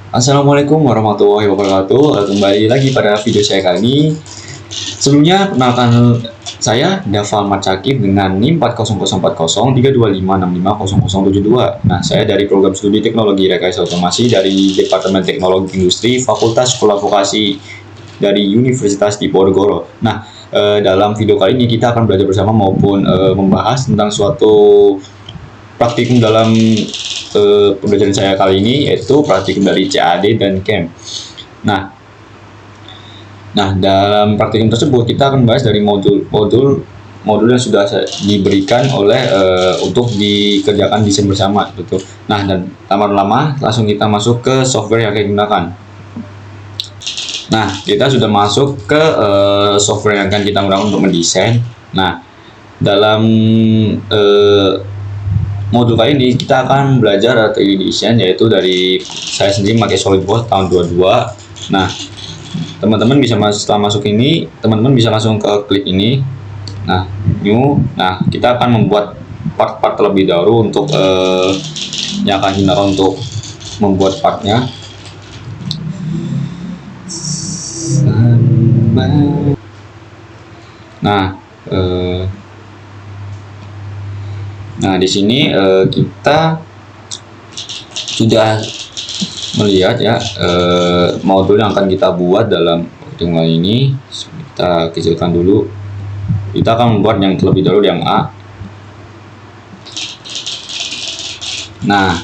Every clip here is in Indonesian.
Assalamualaikum warahmatullahi wabarakatuh. Kembali lagi pada video saya kali ini. Sebelumnya, perkenalkan saya Dava Matsakib dengan NIM 40040325650072. Nah, saya dari program studi teknologi rekayasa otomasi dari Departemen Teknologi Industri Fakultas Sekolah Vokasi dari Universitas Diponegoro. Nah, dalam video kali ini kita akan belajar bersama maupun membahas tentang suatu praktikum dalam pembelajaran saya kali ini, yaitu praktikum dari CAD dan CAM. Nah, dalam praktikum tersebut kita akan bahas dari modul yang sudah diberikan oleh untuk dikerjakan desain bersama gitu. Nah, dan lama-lama langsung kita masuk ke software yang akan digunakan. Nah, kita sudah masuk ke software yang akan kita gunakan untuk mendesain. Nah, dalam modul kali ini kita akan belajar 3D design, yaitu dari saya sendiri pakai SolidWorks tahun 22. Nah, teman-teman bisa setelah masuk ini, teman-teman bisa langsung ke klik ini. Nah, new. Nah, kita akan membuat part-part terlebih dahulu untuk yang akan digunakan untuk membuat partnya. Nah, di sini kita sudah melihat ya modul yang akan kita buat dalam pertemuan ini. Kita kecilkan dulu. Kita akan membuat yang terlebih dahulu yang A. Nah,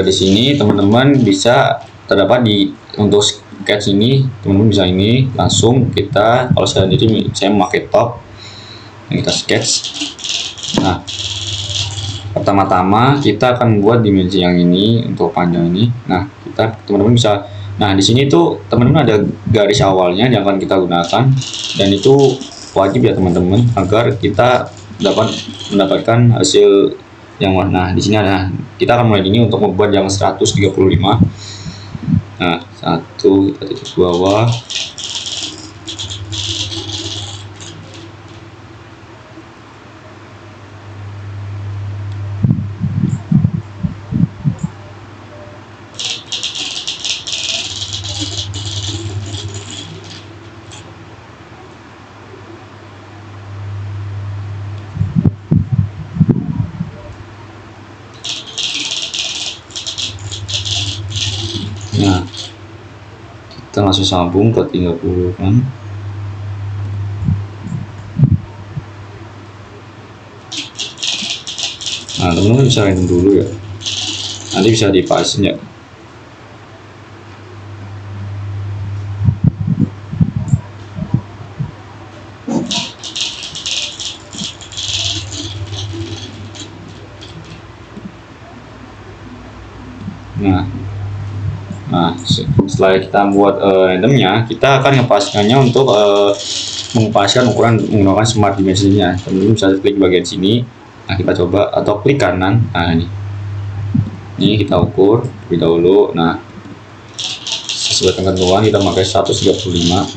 di sini teman-teman bisa terdapat untuk sketch ini, teman-teman bisa ini langsung kita, kalau saya memakai top yang kita sketch. Nah, pertama-tama kita akan buat dimensi yang ini untuk panjang ini. Nah, teman-teman bisa. Nah, di sini tuh teman-teman ada garis awalnya yang akan kita gunakan, dan itu wajib ya teman-teman agar kita dapat mendapatkan hasil yang warna. Di sini ada. Kita akan mulai ini untuk membuat yang 135. Nah, satu kita titik bawah. Nah, kita langsung sambung ke 30 kan. Nah, teman-teman bisa random dulu ya, nanti bisa dipasin ya. Nah, setelah kita buat randomnya, kita akan ngepaskannya untuk mengepaskan ukuran menggunakan smart dimensinya. Teman-teman bisa klik bagian sini. Nah, kita coba, atau klik kanan. Nah, ini kita ukur lebih dahulu. Nah, sesuai ketentuan kita pakai 135.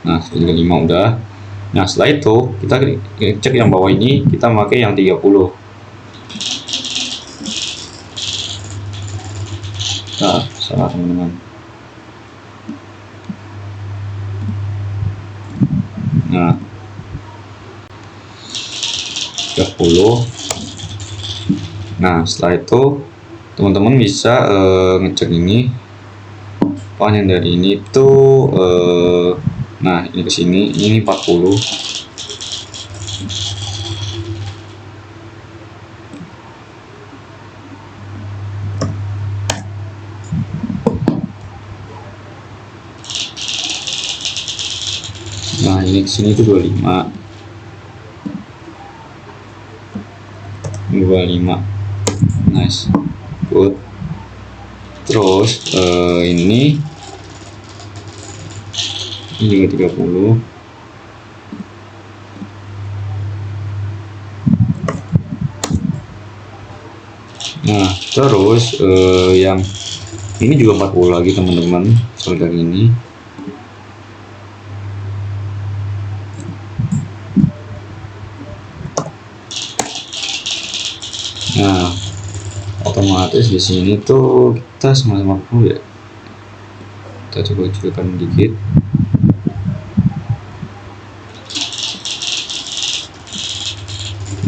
Nah, 135 udah. Nah, setelah itu kita cek yang bawah ini, kita pakai yang 30. Nah, salah teman-teman. Nah, 30. Nah, setelah itu teman-teman bisa ngecek ini panjang dari ini tuh nah, ini ke sini, ini 40. Nah, ini ke sini itu 25. 25. Nice. Good. Terus ini juga 30. Nah, terus yang ini juga 40 lagi teman-teman, solder ini. Nah, otomatis otomatis di sini tuh kita 950 ya. Kita coba kecilkan dikit.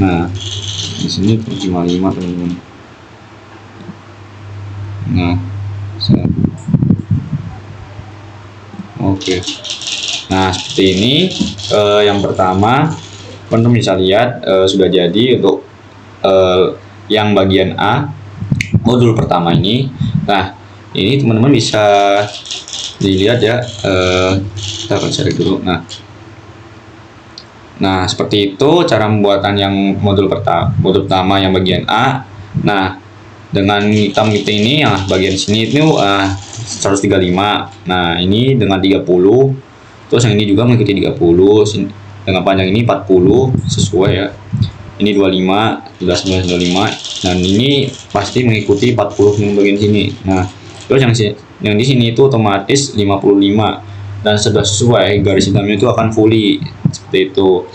Nah, di sini 55 teman-teman. Nah, oke. Nah, seperti ini yang pertama teman-teman bisa lihat sudah jadi untuk yang bagian A modul pertama ini. Nah, ini teman-teman bisa dilihat ya, kita akan cari dulu. Nah, seperti itu cara pembuatan yang modul pertama yang bagian A. Nah, dengan hitam ini ya bagian sini itu 135. Nah, ini dengan 30. Terus yang ini juga mengikuti 30. Dengan panjang ini 40 sesuai ya. Ini 25, 25. Dan ini pasti mengikuti 40 yang bagian sini. Nah, terus yang di sini itu otomatis 55 dan sudah sesuai, garis hitamnya itu akan fully seperti itu.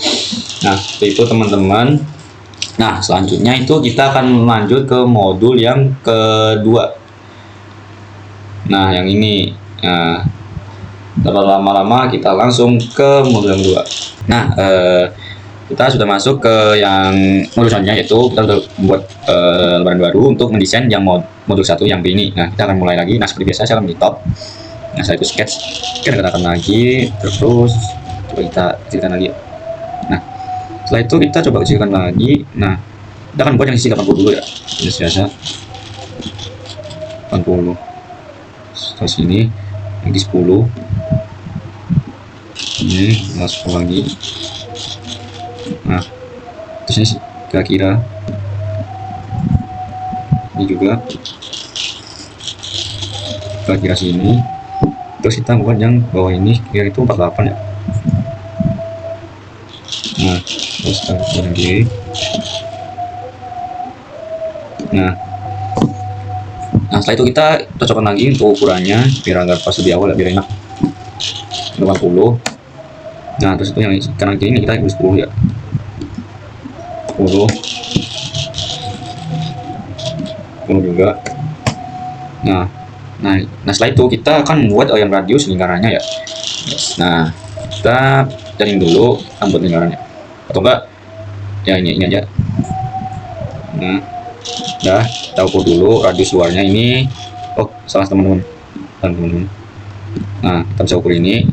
Nah, seperti itu teman-teman. Nah, selanjutnya itu kita akan lanjut ke modul yang kedua. Nah, yang ini. Nah, tanpa lama-lama kita langsung ke modul yang kedua. Nah, kita sudah masuk ke yang modul selanjutnya, yaitu kita sudah membuat lembaran baru untuk mendesain yang modul 1 yang ini. Nah, kita akan mulai lagi. Nah, seperti biasa saya akan di top. Nah, saya itu sketch, kita katakan lagi, terus coba kita kecilkan lagi. Nah, setelah itu kita coba kecilkan lagi. Nah, kita akan buat yang isi 80 dulu ya, biasa 80. Terus ini yang di 10 ini masuk lagi. Nah, terus ini kira-kira ini juga kira-kira sini. Terus kita buat yang bawah ini kira itu 48 ya. Nah, terus kita buat lagi. Nah, setelah itu kita cocokkan lagi untuk ukurannya biar agar pas lebih awal, biar enak. 80. Nah, terus itu yang kanan kiri ini kita 10 ya. 10 juga. Nah, setelah itu kita akan membuat yang radius lingkarannya ya. Nah, kita cari dulu kita buat lingkarannya, atau enggak ya ini aja. Nah, udah kita ukur dulu radius luarnya ini. Oh, salah teman-teman. Nah, kita bisa ukur ini.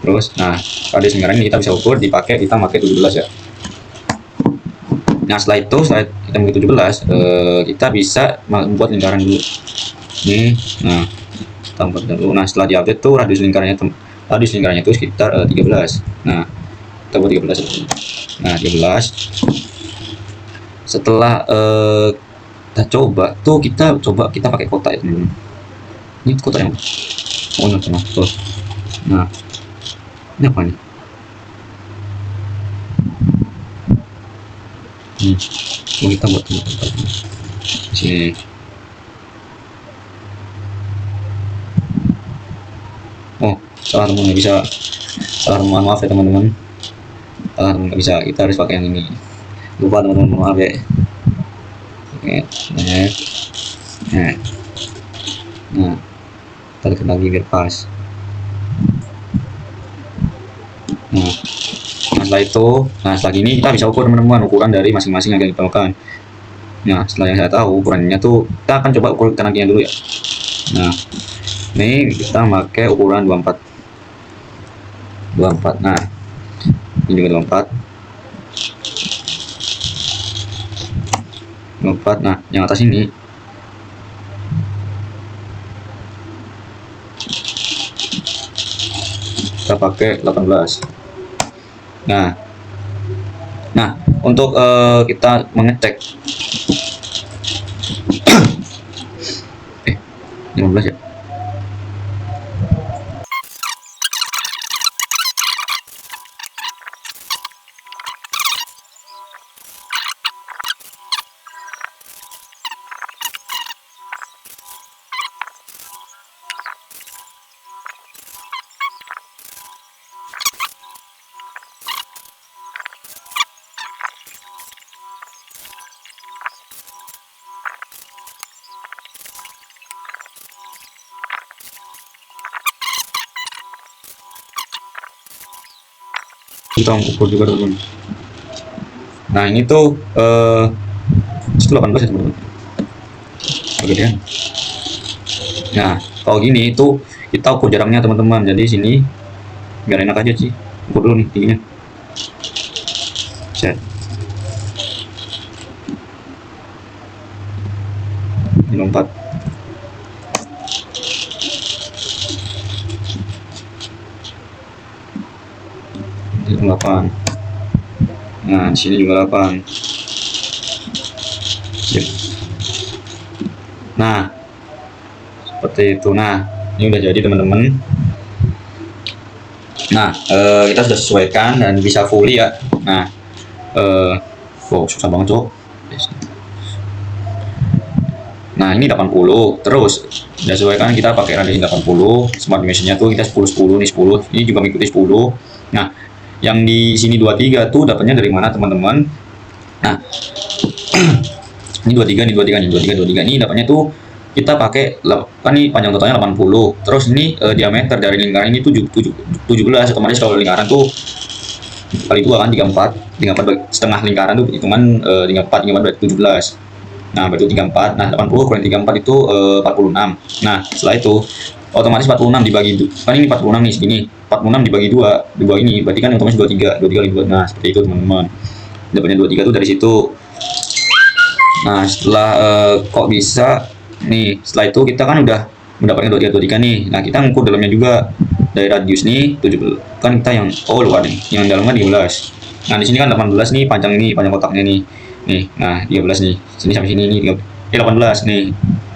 Terus, nah, radius lingkaran ini kita bisa ukur kita pakai 17 ya. Nah, setelah kita pakai 17, kita bisa membuat lingkaran dulu. Ini, nah, kita buat dulu. Nah, setelah diupdate tuh radius lingkarannya itu sekitar 13. Nah, kita buat 13. Nah, 13. Setelah kita coba kita pakai kotak ya teman-teman. Ini kotak yang tuh. Nah, ini apa nih? Kita buat sini. Oh, salah teman, nggak bisa. Salah, mohon maaf ya teman-teman. Salah, nggak bisa. Kita harus pakai yang ini. Lupa teman-teman, maaf ya. Oke, nah, kita dekat lagi biar pas. Nah, setelah ini kita bisa ukur teman-teman ukuran dari masing-masing yang kita lakukan. Nah, setelah yang saya tahu ukurannya tuh, kita akan coba ukur kanan kirinya dulu ya. Nah, ini kita pakai ukuran 24. Nah, ini juga 24. Nah, yang atas ini kita pakai 18. Nah, untuk kita mengecek 15 ya. kita ukur juga teman-teman. Nah ini tuh itu 18 ya teman-teman, kegedean. Nah kalau gini itu kita ukur jaraknya teman-teman, jadi sini biar enak aja sih, ukur dulu nih tingginya. Set 4 8. Nah di sini juga 8. Nah seperti itu. Nah ini udah jadi teman-teman. Nah kita sudah sesuaikan dan bisa fully ya. Nah wow susah banget cok. Nah ini 80, terus sudah sesuaikan kita pakai radius 80. Smart dimensionnya tuh kita 10 10 nih, 10 ini juga mengikuti 10. Nah yang di sini 23 tuh dapatnya dari mana teman-teman? Nah ini 23 nih, 23 nih, 23 ini dapatnya tuh kita pakai kan ini panjang totalnya 80. Terus ini diameter dari lingkaran ini 17. Otomatis kalau lingkaran tuh kali 2 kan 34 setengah lingkaran tuh hitungan 34 berarti 17. Nah berarti 34. Nah 80 kurang 34 itu 46. Nah setelah itu otomatis 46 dibagi, kan ini 46 nih segini, 46 dibagi 2 di bawah ini berarti kan otomatis 23 kali 2. Nah seperti itu teman-teman, dapatnya 23 itu dari situ. Nah setelah kok bisa nih, setelah itu kita kan udah mendapatkan 23 nih. Nah kita ngukur dalamnya juga dari radius nih 17 kan kita yang luar nih, yang dalamnya 13. Nah di sini kan 18 nih panjang kotaknya nih. Nah 13 nih, sini sampai sini nih 18 nih.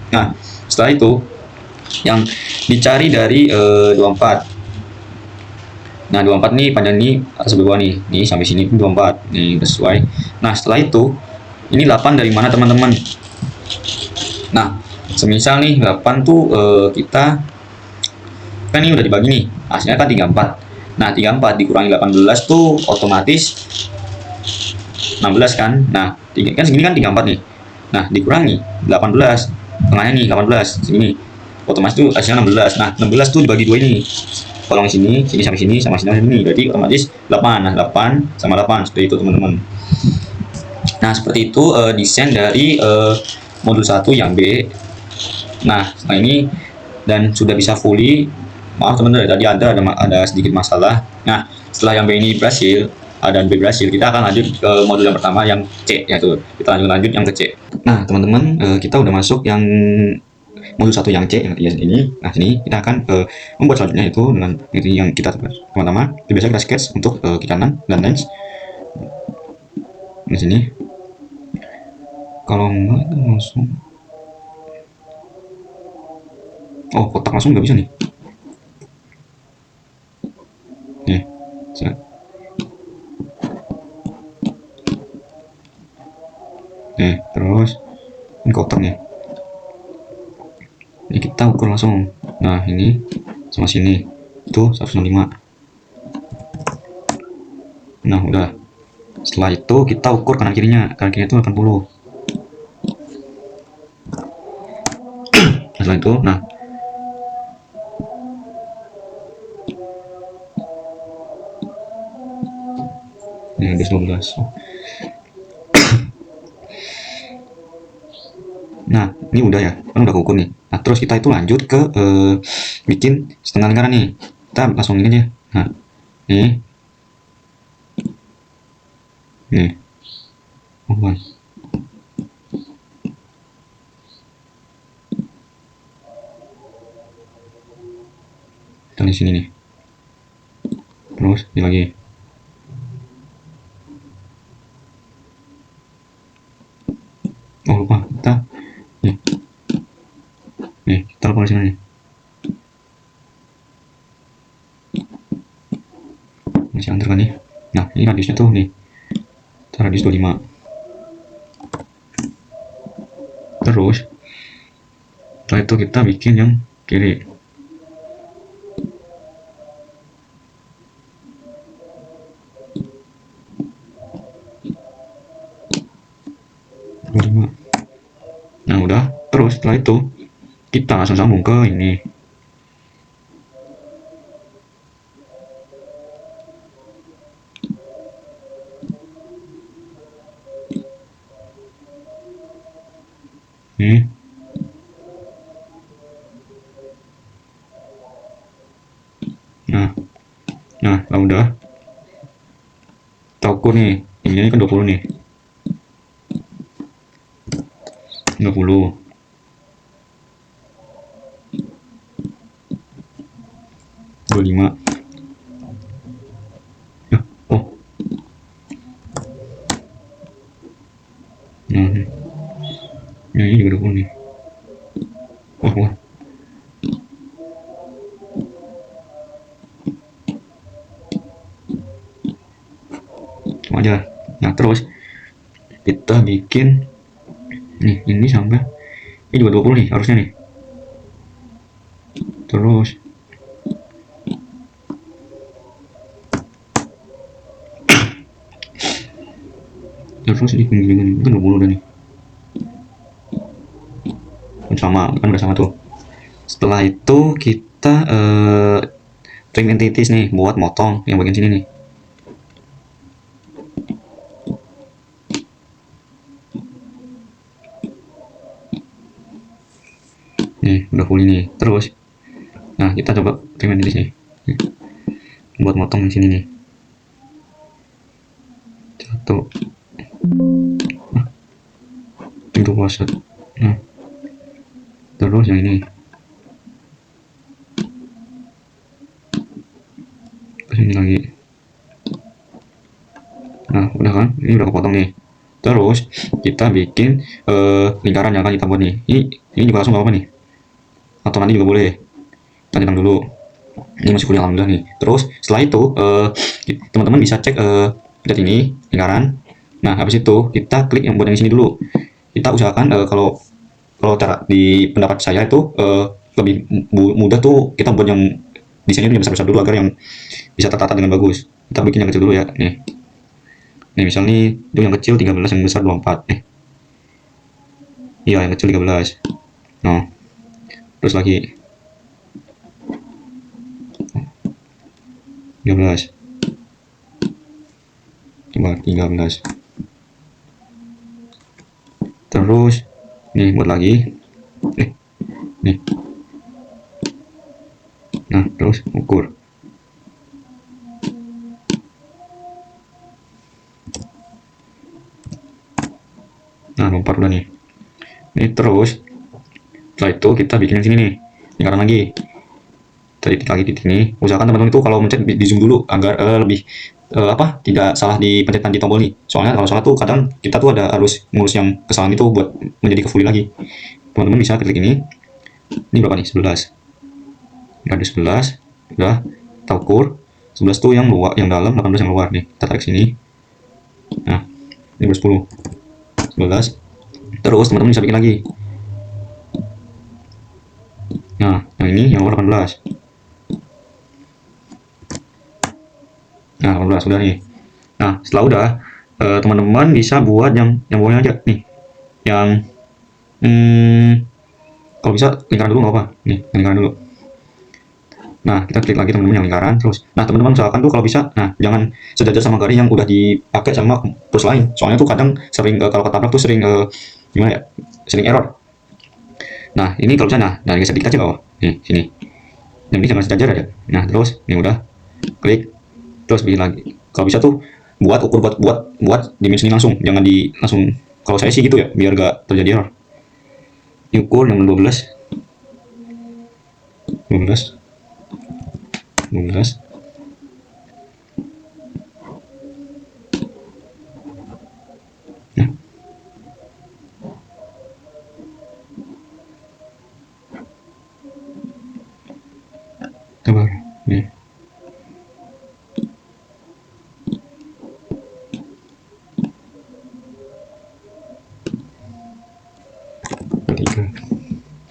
Nah setelah itu yang dicari dari 24. Nah 24 nih panjang nih atas bawah nih sampai sini 24 nih udah sesuai. Nah setelah itu ini 8 dari mana teman-teman? Nah semisal nih 8 tuh kita kan ini udah dibagi nih, hasilnya kan 34. Nah 34 dikurangi 18 tuh otomatis 16 kan. Nah kan segini kan 34 nih. Nah dikurangi 18, tengahnya nih 18 segini, otomatis tuh hasilnya 16. Nah 16 tuh dibagi 2 ini, kolong sini sampai sini sama sini, berarti otomatis 8. Nah 8 sama 8 seperti itu teman-teman. Nah seperti itu desain dari modul 1 yang B. Nah setelah ini dan sudah bisa fully. Maaf teman-teman, tadi ada sedikit masalah. Nah setelah yang B ini berhasil dan B berhasil, kita akan lanjut ke modul yang pertama yang C, yaitu kita lanjut yang ke C. Nah teman-teman, kita udah masuk yang modul 1 yang C yang ini. Nah sini kita akan membuat selanjutnya itu dengan yang kita pertama biasa kita sketch untuk kiri kanan dan lens di sini. Kalau enggak itu langsung kotak langsung nggak bisa nih. Terus ini kotak nih, ini kita ukur langsung. Nah ini sama sini itu 165. Nah udah, setelah itu kita ukur kanan kirinya itu 80. Setelah itu nah ini ada 12. Nah ini udah ya, kan udah ukur nih. Nah terus kita itu lanjut ke bikin setengah lingkaran nih. Kita langsung ini aja. Nah nih kita di sini nih, terus ini lagi. Lupa kita kita lupa di sini nih. Masih under kan nih. Nah ini radiusnya tuh nih, kita radius 25. Terus setelah itu kita bikin yang kiri. Nah udah, terus setelah itu kita langsung sambung ke ini. nih. Nah, kalau udah kita ukur nih, ini kan 20 nih, 20, 25. Ya, oh, nah, ini juga 20 nih. Wah, sama aja. Nah, terus kita bikin nih, ini sampai ini juga 20 nih harusnya nih. Terus ini kan 20 udah nih, sama kan udah sama tuh. Setelah itu kita trim entities nih buat motong yang bagian sini nih. Nih udah full ini. Terus nah kita coba trim entities nih buat motong di sini nih. Satu, itu wasit. Nah, terus yang ini ke sini lagi. Nah udah kan, ini udah kepotong nih. Terus kita bikin lingkaran yang akan kita buat nih. Ini juga langsung gak apa nih, atau nanti juga boleh. Kita nyetang dulu. Ini masih kuliah alhamdulillah nih. Terus setelah itu teman-teman bisa cek lihat ini lingkaran. Nah habis itu kita klik yang buat yang sini dulu. Kita usahakan kalau cara di pendapat saya itu lebih mudah tuh kita buat yang desainnya itu yang besar-besar dulu agar yang bisa tertata dengan bagus. Kita bikin yang kecil dulu ya. Nih misal nih itu yang kecil 13, yang besar 24. Iya yang kecil 13. Nah terus lagi 13, coba 13. Terus nih buat lagi nih. Nah terus ukur. Nah 24 udah nih. Ini terus setelah itu kita bikin yang sini nih lingkaran lagi. Titik lagi titik ini. Usahakan teman-teman itu kalau mencet di zoom dulu agar lebih tidak salah di pencetan di tombol nih. Soalnya kalau salah tuh kadang kita tuh harus ngurus yang kesalahan itu buat menjadi ke fully lagi. Teman-teman bisa klik ini. Ini berapa nih? 11. Udah ada 11. Udah kita ukur. 11 tuh yang luar, yang dalam, 18 yang luar nih. Kita tarik sini. Nah, ini 10. 11. Terus teman-teman bisa bikin lagi. Nah, yang ini yang luar 18. Nah 18 udah nih. Nah setelah udah teman-teman bisa buat yang bawahnya aja nih, yang kalau bisa lingkaran dulu nggak apa nih, lingkaran dulu. Nah kita klik lagi teman-teman yang lingkaran. Terus nah teman-teman usahakan tuh kalau bisa nah jangan sejajar sama garis yang udah dipakai sama tools lain, soalnya tuh kadang sering kalau ketabrak tuh sering gimana ya, sering error. Nah ini kalau bisa nah geser dikit aja bawah nih sini, yang ini jangan sejajar aja. Nah terus ini udah klik. Terus bikin lagi. Kalau bisa tuh buat dimensi langsung, jangan langsung. Kalau saya sih gitu ya, biar gak terjadi error. Ini ukur yang 12. 12. Nah. Coba nih.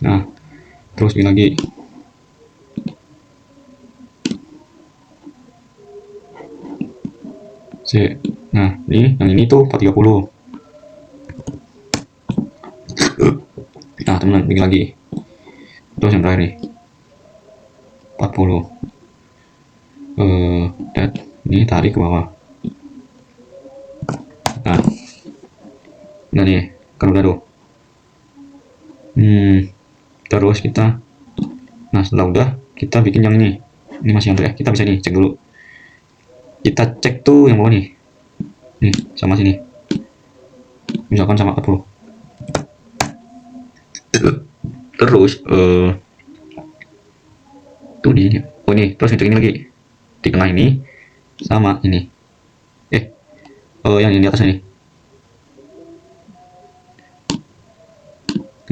Nah terus bikin lagi. Nah ini yang ini tuh 430. Nah teman-teman bikin lagi. Terus yang terakhir nih 40. Ini tarik ke bawah. Nah nih kan udah tuh. Terus kita, nah setelah udah kita bikin yang ini masih yang ya, kita bisa nih cek dulu, kita cek tuh yang bawah nih sama sini, misalkan sama 40. Terus tuh di oh ini, terus ngecek ini lagi di tengah ini sama ini, yang di atasnya nih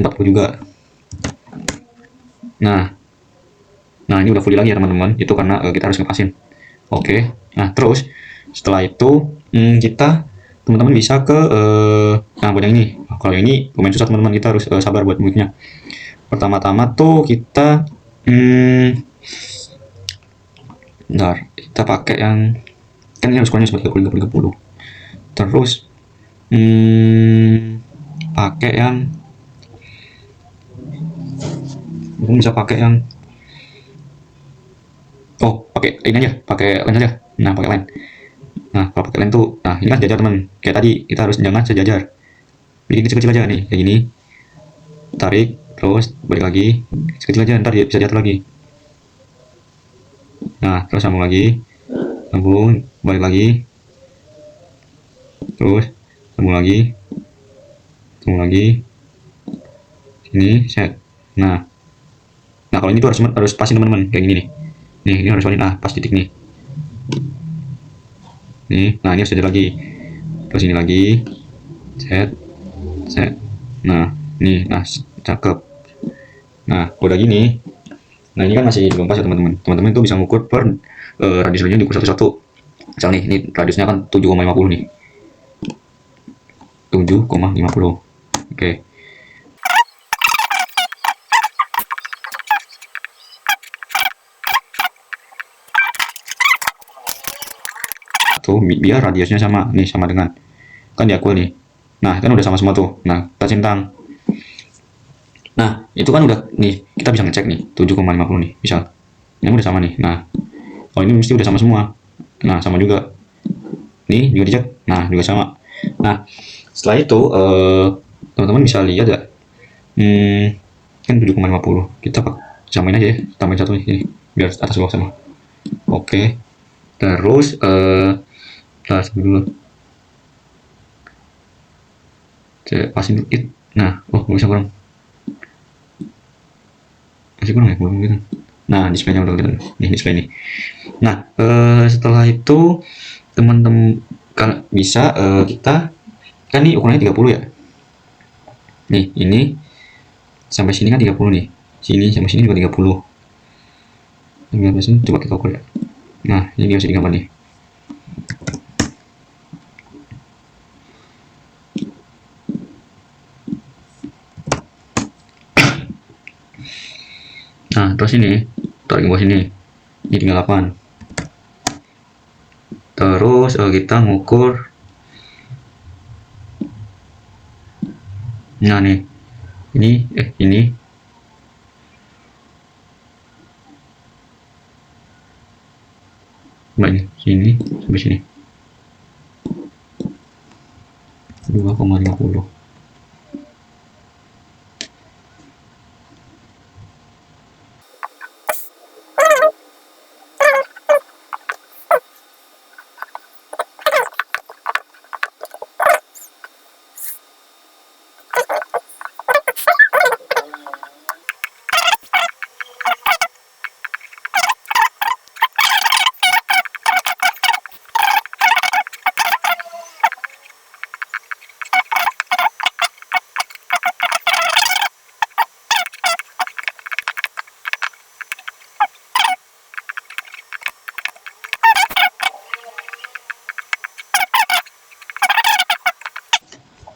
40 juga. Nah ini udah fully lagi ya teman-teman, itu karena kita harus ngepasin. Oke, nah terus setelah itu kita teman-teman bisa ke nah buat yang ini. Kalau yang ini lumayan susah teman-teman, kita harus sabar buat muiknya. Pertama-tama tuh kita bentar, kita pakai yang kan ini harus skornya seperti 30. Terus pakai yang mungkin bisa pakai yang pakai ini aja, pakai line aja. Nah pakai line. Nah kalau pakai line tuh, nah ini kan sejajar teman, kayak tadi kita harus jangan sejajar, bikin kecil-kecil aja nih kayak gini, tarik terus balik lagi kecil aja, ntar dia bisa jatuh lagi. Nah terus sambung lagi, sambung balik lagi, terus sambung lagi ini set. Nah kalau ini tuh harus pasin teman-teman, kayak gini nih ini harus pasin, pas titik nih. Nah ini harus jadi lagi, terus ini lagi set. Nah ini, nah cakep. Nah udah gini, nah ini kan masih belum pas ya teman-teman. Teman-teman itu bisa ngukur per radius lainnya, diukur satu-satu. Misal nih, ini radiusnya kan 7,50 nih, 7,50. Oke. Tuh biar radiusnya sama nih, sama dengan kan diakui nih. Nah kan udah sama semua tuh. Nah kita centang. Nah itu kan udah nih, kita bisa ngecek nih 7,50 nih misal, yang udah sama nih. Nah kalau ini mesti udah sama semua. Nah sama juga nih, juga dicek, nah juga sama. Nah setelah itu teman-teman bisa lihat ya, kan 7,50 kita samain aja ya, tambahin satu ini biar atas bawah sama. Oke, terus dulu pasin dulu it. Nah bisa kurang, masih kurang ya, belum gitu. Nah displaynya udah gitu nih, display ini. Nah setelah itu teman-teman kan bisa kita kan nih ukurannya 30 ya, nih ini sampai sini kan 30 nih, sini sampai sini juga 30. Sini coba kita ukur ya. Nah ini bisa digambar nih. Nah terus ini tarik ke bawah sini, ini tinggal 8. Terus kita ngukur, nah nih ini ini sini sampai sini 2,50.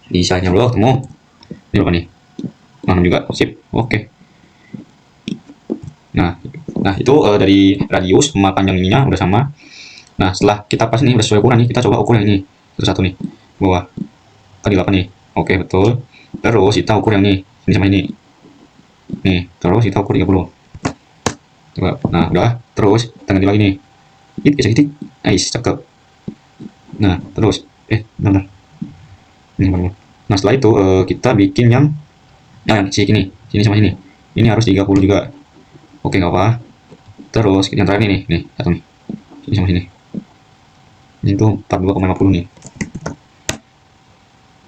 Di side-nya belum ketemu. Ini berapa nih? Nah juga sip. Oke. Nah itu dari radius sama panjang ininya udah sama. Nah setelah kita pas nih udah sesuai ukuran nih, kita coba ukur yang ini satu nih bawah tadi 8 nih. Oke betul. Terus kita ukur yang ini sama ini nih, terus kita ukur 30. Coba. Nah udah, terus kita ganti lagi nih, bisa titik. Nice, cakep. Nah terus bentar. Ini baru. Nah setelah itu kita bikin yang Nah, yang sini sama sini. Ini harus 30 juga. Oke, nggak apa. Terus yang terakhir nih satu nih. Sini sama sini. Ini tuh 42,50 nih.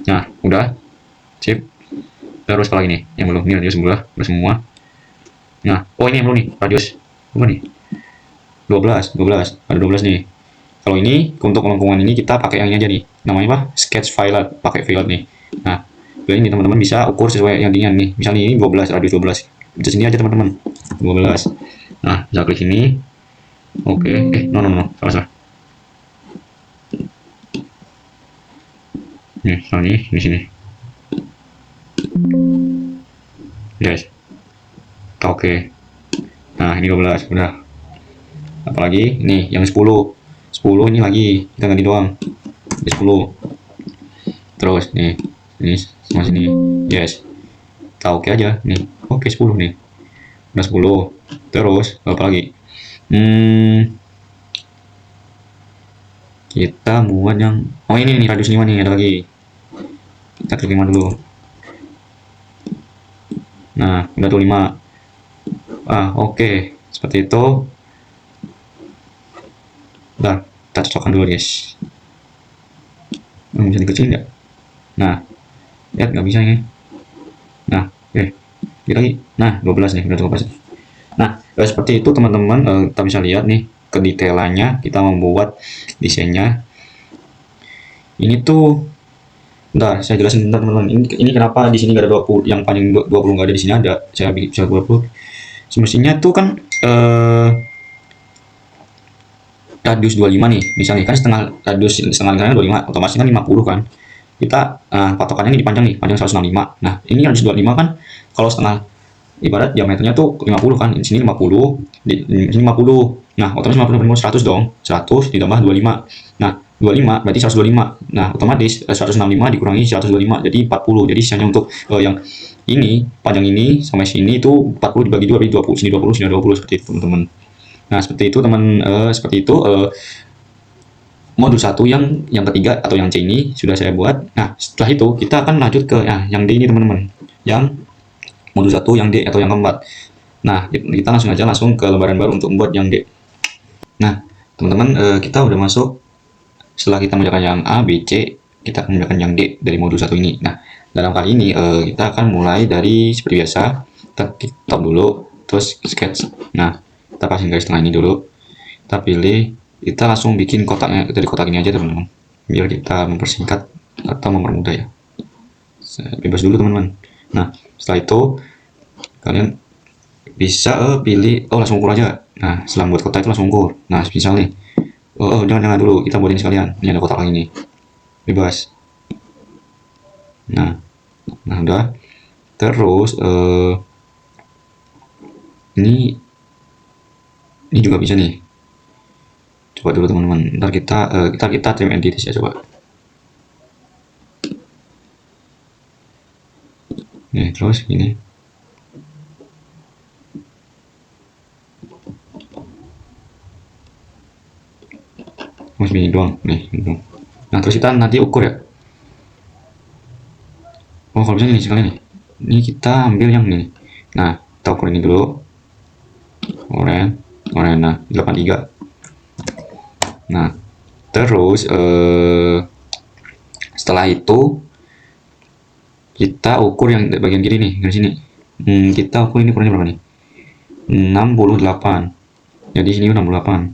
Nah, udah. Sip. Terus apa lagi nih? Yang belum, ini radius udah semua. Nah, oh ini yang belum nih, radius. Apa nih? 12 ada 12 nih. Kalau ini untuk lengkungan ini kita pakai yang ini aja nih, namanya apa? Sketch fillet, pakai fillet nih. Nah, ini teman-teman bisa ukur sesuai yang diinginkan nih. Misalnya ini 12, radius 12. Di sini aja teman-teman, 12. Nah, bisa klik sini. Oke, no, salah. Nih, soalnya di sini. Yes. Oke. Nah, ini 12 udah. Apalagi nih yang 10 ini lagi kita ganti doang. 10. Terus nih, ini sama sini. Yes. Kita oke aja nih. Oke, 10 nih. Udah 10. Terus apa lagi? Kita buat yang ini nih radius 5 nih, ada lagi. Kita klik 5 dulu. Nah, udah tuh 5. Oke. Seperti itu. Bentar, kita cocokkan dulu guys. Bisa dikecilin nggak? Nah, lihat nggak bisa ini. Nah, lagi. Nah, 12 nih, udah 12. Nah, seperti itu teman-teman, kita bisa lihat nih kedetailannya, kita membuat desainnya. Ini tuh, bentar, saya jelasin bentar teman-teman. Ini kenapa di sini nggak ada 20, yang panjang 20 nggak ada, di sini ada. Saya bisa 20. Semestinya tuh kan radius 25 nih, misalnya kan radius setengah lingkarannya 25, otomatis kan 50 kan. Kita patokannya ini dipanjang nih, panjang 165. Nah, ini radius 25 kan, kalau setengah ibarat diameternya tuh 50 kan, di sini 50, di sini 50. Nah, otomatis 50 100 dong. 100 ditambah 25. Nah, 25 berarti 125. Nah, otomatis 165 dikurangi 125 jadi 40. Jadi sisanya untuk yang ini, panjang ini sampai sini itu 40 dibagi 2 berarti 20, sini 20, sini 20 seperti itu, teman-teman. Nah, seperti itu seperti itu modul 1 yang ketiga atau yang C ini sudah saya buat. Nah, setelah itu kita akan lanjut ke yang D ini, teman-teman. Yang modul 1 yang D atau yang keempat. Nah, kita langsung ke lembaran baru untuk membuat yang D. Nah, teman-teman, kita udah masuk. Setelah kita mengerjakan yang A, B, C, kita akan mengerjakan yang D dari modul 1 ini. Nah, dalam kali ini kita akan mulai dari seperti biasa. Kita klik tab dulu, terus sketch. Nah, kita pasang garis tengah ini dulu. Kita pilih, kita langsung bikin kotaknya dari kotak ini aja, teman-teman. Biar kita mempersingkat atau mempermudah ya. Bebas dulu, teman-teman. Nah, setelah itu kalian bisa pilih, langsung ukur aja. Nah, setelah buat kotak itu langsung ukur. Nah, misalnya jangan dulu, kita buatin sekalian. Ini ada kotak lagi nih, bebas. Nah udah. Terus ini juga bisa nih. Coba dulu teman-teman, ntar kita trim entities ya, coba. Nih, terus ini ini doang nih. Nah, terus kita nanti ukur ya. Kalau bisa nih sekalian nih, ini kita ambil yang ini. Nah, kita ukur ini dulu. Oren, nah 83. Nah, terus setelah itu kita ukur yang bagian kiri nih, dari sini. Kita ukur ini ukurannya berapa nih? 68. Jadi sini 68.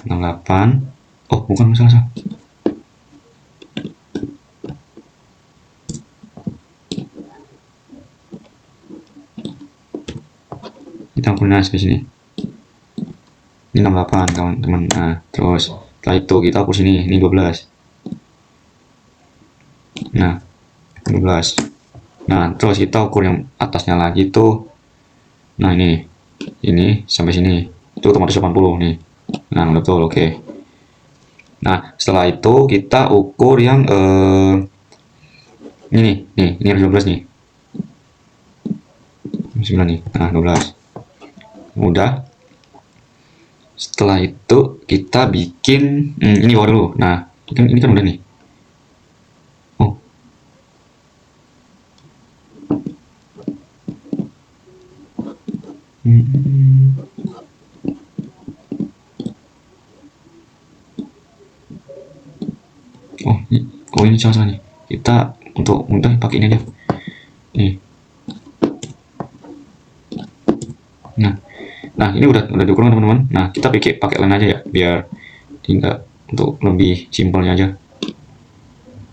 68. Oh, bukan, salah. Kita ukur di sini. Ini 68, teman-teman. Nah, terus setelah itu kita ukur sini, ini 12. Nah, 12. Nah, terus kita ukur yang atasnya lagi tuh. Nah, ini sampai sini. Itu otomatis 80 nih. Nah, betul, oke. Nah, setelah itu kita ukur yang ini harus 12 nih. 9 nih. Nah, 12. Udah. Setelah itu kita bikin ini bawah dulu. Nah, ini kan udah nih. Oh, Hmm. Oh, ini salah nih. Kita untuk mudah pakai ini aja. Nih. Nah, ini udah diukur teman-teman. Nah, kita pakai line aja ya, biar tidak untuk lebih simpelnya aja.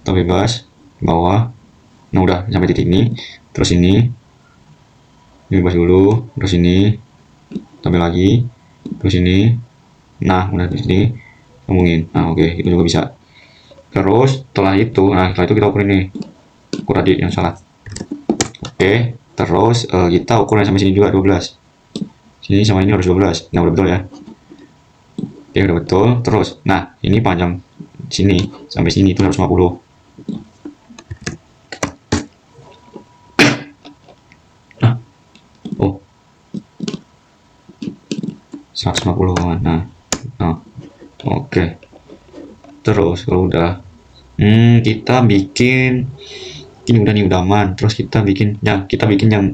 Kita bebas bawah. Nah, udah sampai titik ini. Terus ini bebas dulu. Terus ini tambah lagi. Terus ini. Nah, udah di sini sambungin. Nah, oke, itu juga bisa. Terus setelah itu, kita ukur ini. Ukur tadi yang salah. Oke, terus kita ukurnya sampai sini juga 12. Sini sama ini harus 12. Nah, udah betul ya. Oke, udah betul. Terus, nah, ini panjang sini sampai sini itu 150. Nah, oh, 150 kawan. Nah, oke. Terus kalau udah, kita bikin ini udah nih, udah aman. Terus kita bikin yang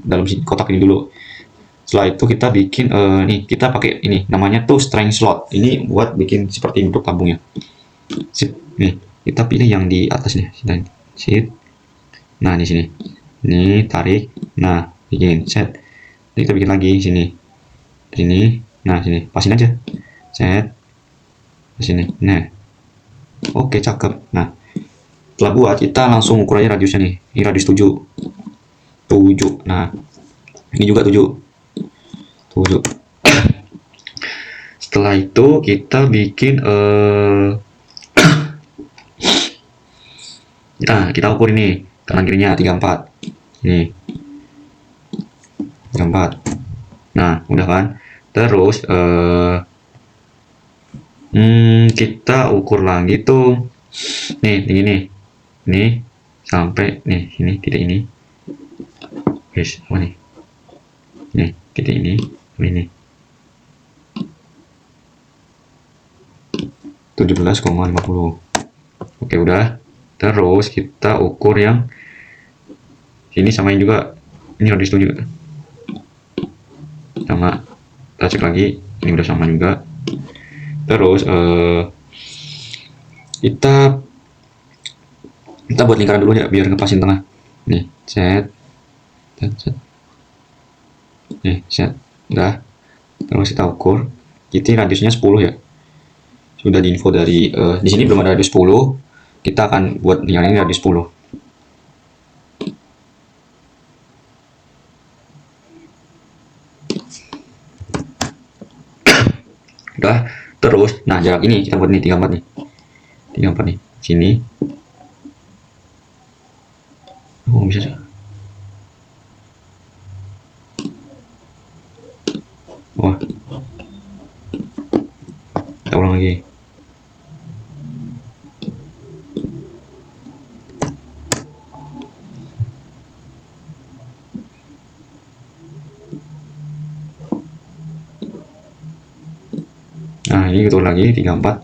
dalam kotak ini dulu. Setelah itu kita bikin nih, kita pakai ini namanya tuh string slot. Ini buat bikin seperti untuk tabungnya. Sip. Nih, kita pilih yang di atas nih. Sip. Nah, di sini. Ini tarik. Nah, bikin set. Ini kita bikin lagi sini. Sini. Nah, sini. Pasin aja. Set. Sini. Nah. Oke, cakep. Nah, setelah buat, kita langsung ukur aja radiusnya nih. Ini radius 7. 7. Nah, ini juga 7. 7. Setelah itu kita bikin nah, kita ukur ini kanan kirinya 34. Ini 34. Nah, udah kan? Terus kita ukur lagi tuh. Nih, tinggi nih sampai nih sini, titik ini. Guys, apa nih? Nih, titik ini. 17,50. Oke, udah. Terus kita ukur yang sini, samain juga. Ini harus juga sama. Kita cek lagi, ini udah sama juga. Terus kita buat lingkaran dulu ya, biar ngepasin tengah. Nih, set. Nih, set. Udah. Terus kita ukur. Ini radiusnya 10 ya. Sudah diinfo dari di sini belum ada radius 10. Kita akan buat yang ini radius 10. Udah. Terus, nah jarak ini kita buat nih 34 nih. 34 nih. Sini. Oh, bisa sih. Wah. Kita ulang lagi. Nah, ini gitu lagi 34.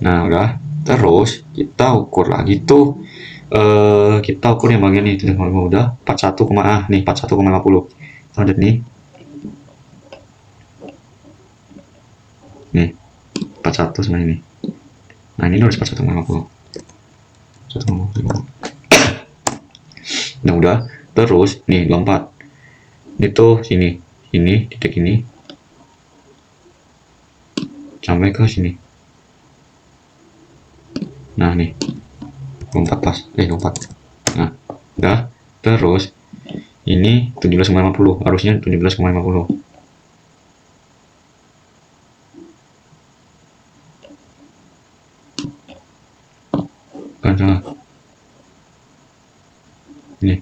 Nah, udah. Terus kita ukur lagi tuh. Kita ukur yang bagian ini udah 41, nih 41,50. Kita lihat nih. Nih 41 sama ini. Nah, ini harus 41,50. 1,50. Nah, udah. Terus nih 24. Itu sini titik ini sampai ke sini. Nah, nih 24 pas. 24. Nah, udah. Terus ini 17,50. Harusnya 17,50. Kan salah. Ini.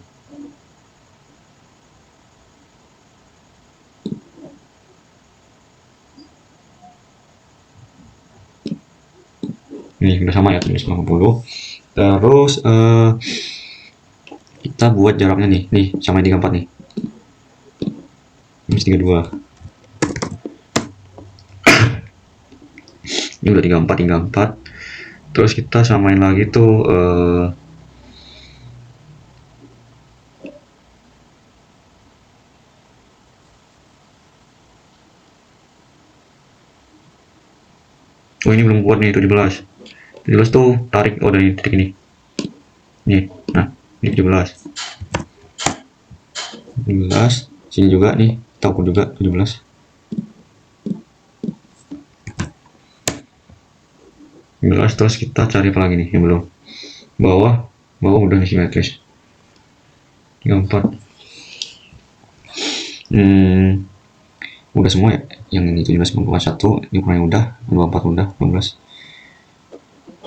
Ini udah sama ya, 17,50. Terus kita buat jaraknya nih sama 34 nih. Ini 32. Ini udah 34. Terus kita samain lagi tuh Oh ini belum kuat nih, 17 tuh tarik, oh dari titik ini nih. Nah ini 17 sini juga nih, tahu juga 17 terus kita cari apa lagi nih yang belum. Bawah udah nih simetris 34. Udah semua ya yang ini. 17,1 ini kurangnya udah, 24 udah, 12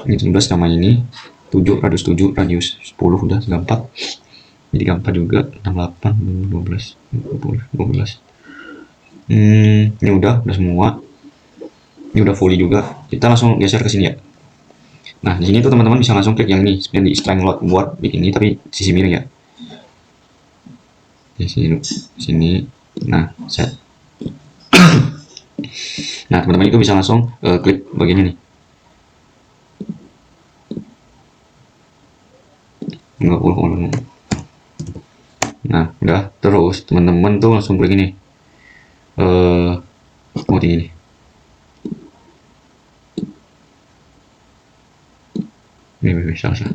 ini 17 sama ini 7 radius 7 radius 10 udah 34, jadi 34 juga 68 12 20 12. Ini udah semua, ini udah fully juga. Kita langsung geser ke sini ya. Nah di sini tuh teman-teman bisa langsung klik yang ini sebenarnya di strength load buat bikin ini, tapi sisi miring ya, di sini. Nah set. Nah teman-teman itu bisa langsung klik bagian ini. 20. Nah udah, terus teman-teman tuh langsung klik ini mode ini. Ini bisa 25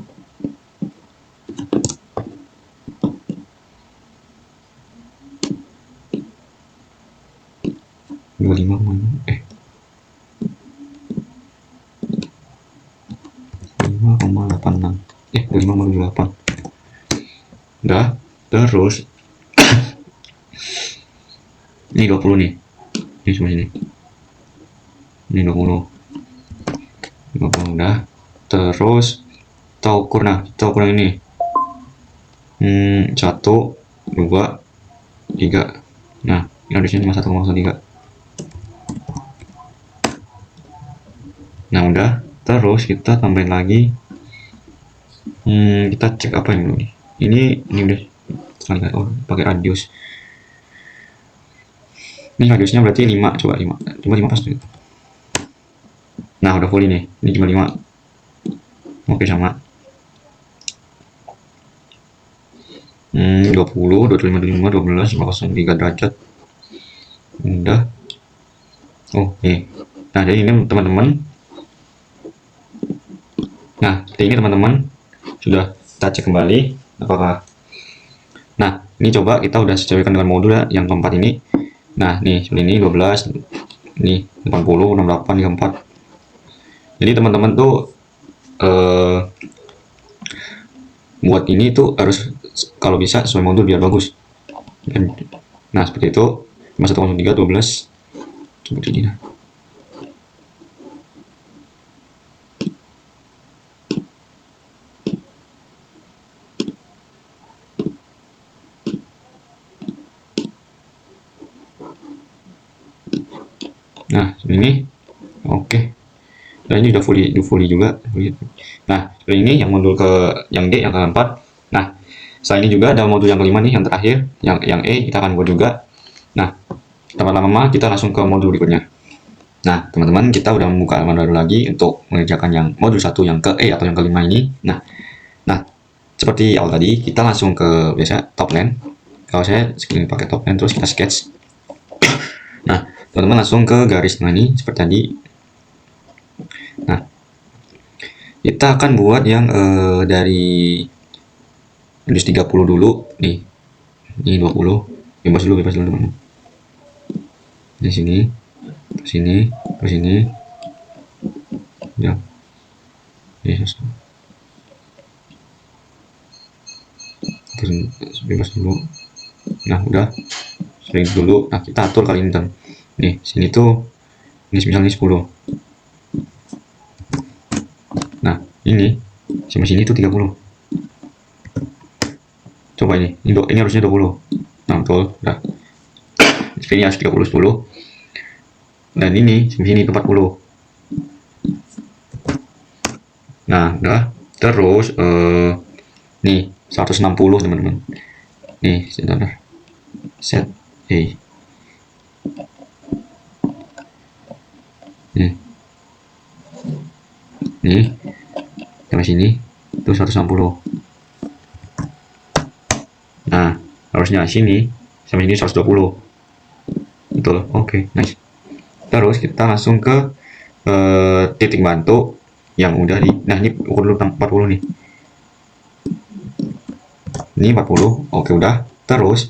5,86 25,8. Udah, terus ini 20 nih, ini cuma sini, ini 20 udah. Terus kita ukur, nah kita ukur yang ini 1 2 3. Nah ini radiusnya cuma 1,03. Nah udah, terus kita tambahin lagi. Kita cek apa ini dulu nih. Ini udah sekali. Oh pakai radius. Ini radiusnya berarti 5, coba 5 pas. Nah udah full ini cuma 5. Oke sama. 20, 25, 25, 12, 503 derajat. Udah. Oh nih. Nah jadi ini teman-teman. Nah seperti ini teman-teman. Sudah kita cek kembali apakah. Nah ini coba kita udah sesuaikan dengan modul ya, yang keempat ini. Nah nih seperti ini 12, nih 80, 68, 34. Jadi teman-teman tuh buat ini tuh harus kalau bisa sesuai modul biar bagus. Nah seperti itu. 1,3 12 seperti ini. Nah ini oke. Dan ini udah fully juga. Nah ini yang modul yang D, yang keempat. Nah selain ini juga ada modul yang kelima nih, yang terakhir, yang E kita akan buat juga. Nah tanpa lama-lama kita langsung ke modul berikutnya. Nah teman-teman, kita udah membuka halaman baru lagi untuk mengerjakan yang modul 1 yang ke E atau yang kelima ini. Nah seperti awal tadi, kita langsung ke biasa top line. Kalau saya segini pakai top line, terus kita sketch. Nah teman-teman langsung ke garis tengah ini seperti tadi. Nah kita akan buat yang dari radius 30 dulu nih. Ini 20, bebas dulu teman-teman. Di sini, ke sini, ke sini. Ya. Yes. Bebas dulu. Nah udah, sering dulu. Nah kita atur kali ini teman. Nih sini tuh, ini misalnya 10. Nah ini sama sini tuh 30. Coba ini harusnya 20. Nah betul, udah. Ini harus 30 10. Dan ini sampai sini 40. Nah udah, terus nih 160 teman-teman. Nih sebentar, set nih sampai sini itu 160. Nah harusnya sini sampai sini 120. Betul, oke, nice. Terus kita langsung ke titik bantu yang udah di, nah ini ukur dulu 40 nih, ini 40. Oke, udah. Terus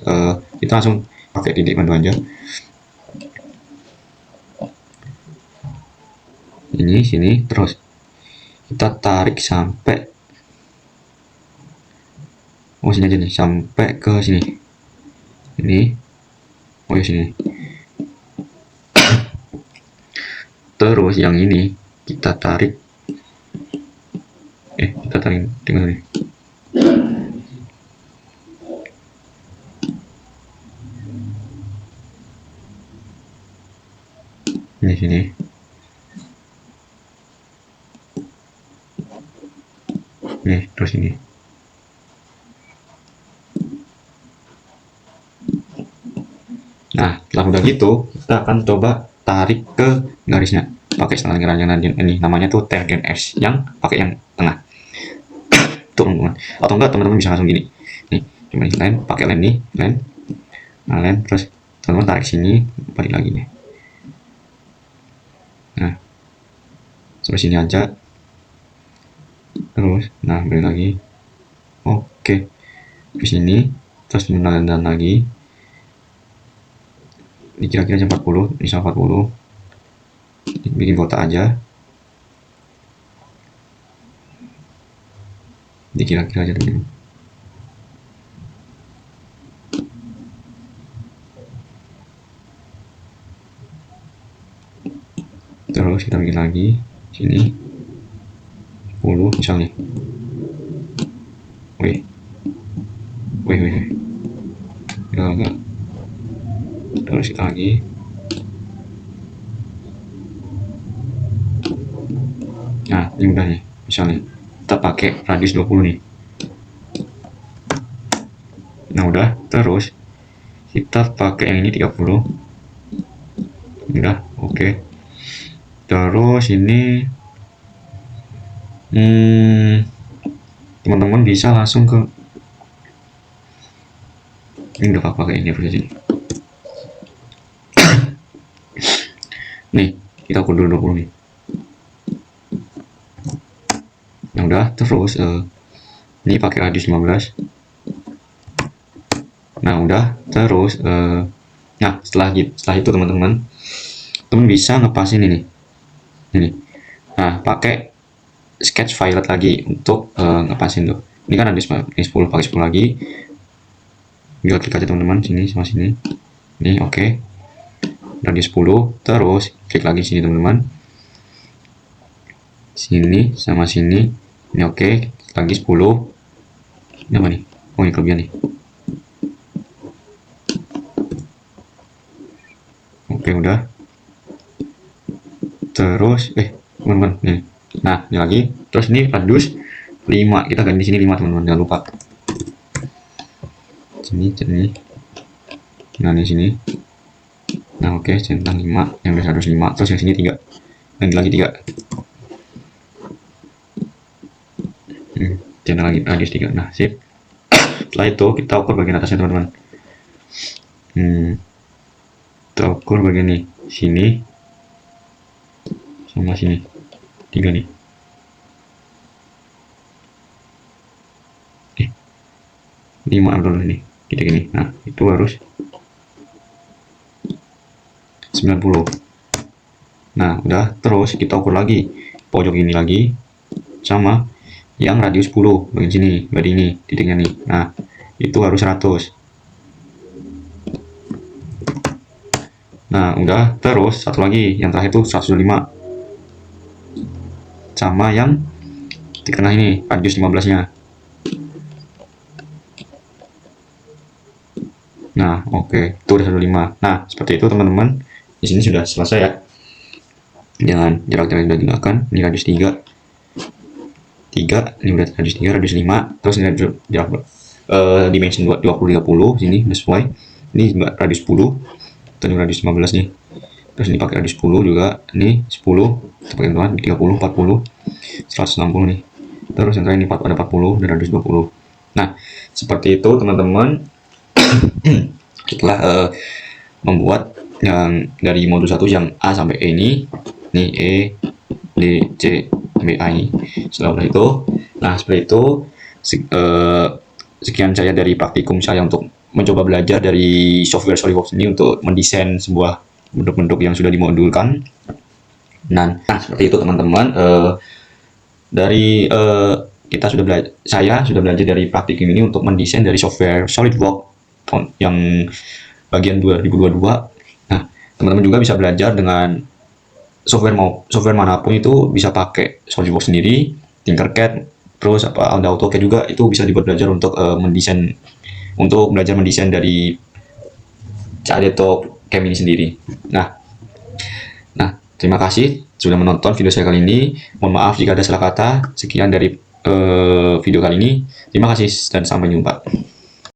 kita langsung pakai titik bantu aja, ini sini, terus kita tarik sampai sini aja nih, sampai ke sini, ini ya sini. Terus yang ini kita tarik, kita tarik dengan nih, ini sini. Nih, terus ini. Nah, setelah udah gitu, kita akan coba tarik ke garisnya pakai setelah yang nanti ini namanya tuh Tergen S, yang pakai yang tengah. Tuh, teman-teman. Atau enggak teman-teman bisa langsung gini. Nih, cuma ini lem, pakai lem nih, lem. Nah, lem terus teman-teman tarik sini, balik lagi nih. Nah, sampai sini aja. Terus, nah balik lagi. Oke, di sini terus menelan lagi. Ini kira-kira 40, misal 40. Bikin kotak aja. Dikira-kira aja teman. Terus kita bikin lagi sini 10 misalnya. Wih. Enggak. Terus kita lagi. Nah, ini udah nih. Misalnya kita pakai radius 20 nih. Nah, udah. Terus kita pakai yang ini 30. Udah, oke. Terus ini teman-teman bisa langsung ke ini, udah pakai ini proses ini. Nih, kita ukur dulu 20 nih. Nah, udah. Terus ini pakai radius 15. Nah, udah. Terus nah, setelah itu teman-teman bisa ngepasin ini. Nah, pakai sketch violet lagi untuk ngepasin tuh. Ini kan ada 10, pakai 10 lagi. Tinggal klik aja teman-teman, sini sama sini. Ini oke. Radius 10, terus klik lagi sini teman-teman. Sini sama sini. Ini oke, lagi 10. Ini apa nih? Oh, ini kelebihan nih. Oke, udah. Terus teman-teman nih. Nah, ini lagi. Terus ini radius 5. Kita ganti sini 5 teman-teman, jangan lupa. Sini. Nah, di sini. Nah, oke, centang 5, yang udah 105. Terus yang sini 3. Lagi 3. Centang lagi radius 3. Nah, sip. Setelah itu kita ukur bagian atasnya teman-teman. Kita ukur bagian nih, sini sama sini 3 nih. 5 betul nih, kita gini. Nah, itu harus 90. Nah, udah. Terus kita ukur lagi pojok ini lagi sama yang radius 10 bagian sini, bagian ini titiknya nih. Nah, itu harus 100. Nah, udah. Terus satu lagi yang terakhir itu 105 sama yang di tengah ini radius 15-nya. Nah, oke, itu udah 105. Nah, seperti itu teman-teman. Di sini sudah selesai ya. Jangan jarak-jarak sudah digunakan. Ini radius 3. Ini udah radius 3, radius 5. Terus ini jarak dimension 20-30 sini udah sesuai. Ini radius 10. Terus radius 15 nih. Terus ini pakai radius 10 juga. Ini 10. Kita pakai 30, 40, 160 nih. Terus yang terakhir ini ada 40 dan radius 20. Nah, seperti itu teman-teman. Setelah membuat yang dari modul 1 yang A sampai E ini E, DCBI. Setelah itu, nah seperti itu sekian saya dari praktikum saya untuk mencoba belajar dari software SolidWorks ini untuk mendesain sebuah bentuk-bentuk yang sudah dimodulkan. Nah seperti itu teman-teman. Dari kita sudah saya sudah belajar dari praktikum ini untuk mendesain dari software SolidWorks yang bagian 2022. Nah, teman-teman juga bisa belajar dengan software manapun itu bisa pakai SolidWorks sendiri, Tinkercad, terus ada AutoCAD juga itu bisa dibuat belajar untuk mendesain, untuk belajar mendesain dari CAD atau CAM ini sendiri. Nah, terima kasih sudah menonton video saya kali ini. Mohon maaf jika ada salah kata. Sekian dari video kali ini. Terima kasih dan sampai jumpa.